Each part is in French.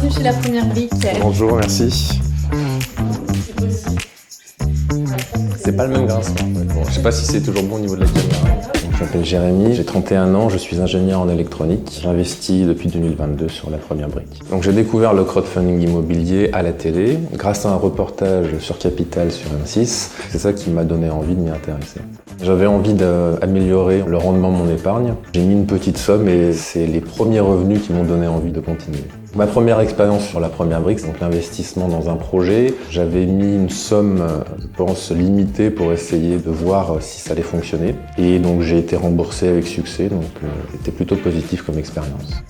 bienvenue chez La Première Brique. Bonjour, merci. C'est pas le même grincement. Bon, je sais pas si c'est toujours bon au niveau de la caméra. Donc, je m'appelle Jérémy, j'ai 31 ans, je suis ingénieur en électronique. J'investis depuis 2022 sur La Première Brique. Donc j'ai découvert le crowdfunding immobilier à la télé grâce à un reportage sur Capital sur M6. C'est ça qui m'a donné envie de m'y intéresser. J'avais envie d'améliorer le rendement de mon épargne. J'ai mis une petite somme et c'est les premiers revenus qui m'ont donné envie de continuer. Ma première expérience sur La Première Brique, c'est donc l'investissement dans un projet. J'avais mis une somme, je pense, limitée pour essayer de voir si ça allait fonctionner. Et donc j'ai été remboursé avec succès, donc c'était plutôt positif comme expérience.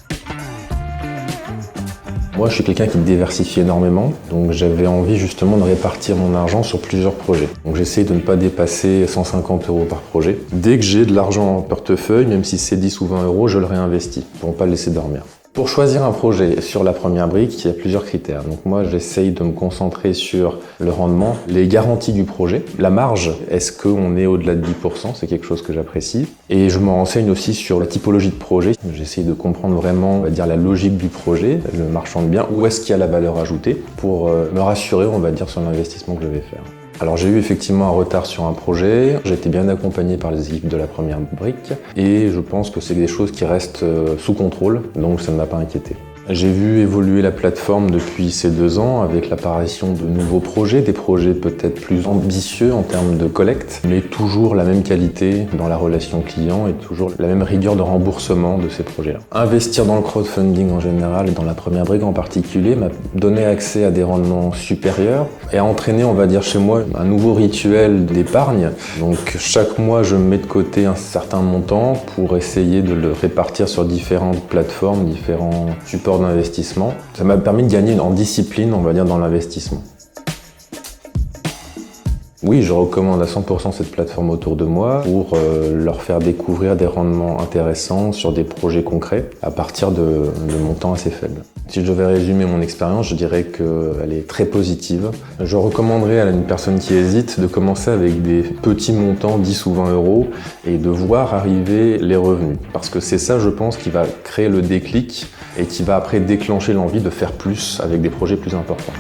Moi, je suis quelqu'un qui diversifie énormément, donc j'avais envie justement de répartir mon argent sur plusieurs projets. Donc j'essaie de ne pas dépasser 150 € par projet. Dès que j'ai de l'argent en portefeuille, même si c'est 10 ou 20 €, je le réinvestis pour ne pas le laisser dormir. Pour choisir un projet sur La Première Brique, il y a plusieurs critères. Donc moi, j'essaye de me concentrer sur le rendement, les garanties du projet, la marge, est-ce qu'on est au-delà de 10%, c'est quelque chose que j'apprécie. Et je me renseigne aussi sur la typologie de projet. J'essaye de comprendre vraiment, on va dire, la logique du projet, le marchand de biens, où est-ce qu'il y a la valeur ajoutée, pour me rassurer, on va dire, sur l'investissement que je vais faire. Alors j'ai eu effectivement un retard sur un projet, j'ai été bien accompagné par les équipes de La Première Brique et je pense que c'est des choses qui restent sous contrôle, donc ça ne m'a pas inquiété. J'ai vu évoluer la plateforme depuis ces 2 ans avec l'apparition de nouveaux projets, des projets peut-être plus ambitieux en termes de collecte, mais toujours la même qualité dans la relation client et toujours la même rigueur de remboursement de ces projets-là. Investir dans le crowdfunding en général et dans La Première Brique en particulier m'a donné accès à des rendements supérieurs et a entraîné, on va dire chez moi, un nouveau rituel d'épargne. Donc chaque mois, je mets de côté un certain montant pour essayer de le répartir sur différentes plateformes, différents supports d'investissement. Ça m'a permis de gagner en discipline, on va dire, dans l'investissement. Oui, je recommande à 100% cette plateforme autour de moi pour leur faire découvrir des rendements intéressants sur des projets concrets à partir de montants assez faibles. Si je devais résumer mon expérience, je dirais qu'elle est très positive. Je recommanderais à une personne qui hésite de commencer avec des petits montants, 10 ou 20 € et de voir arriver les revenus. Parce que c'est ça, je pense, qui va créer le déclic et qui va après déclencher l'envie de faire plus avec des projets plus importants.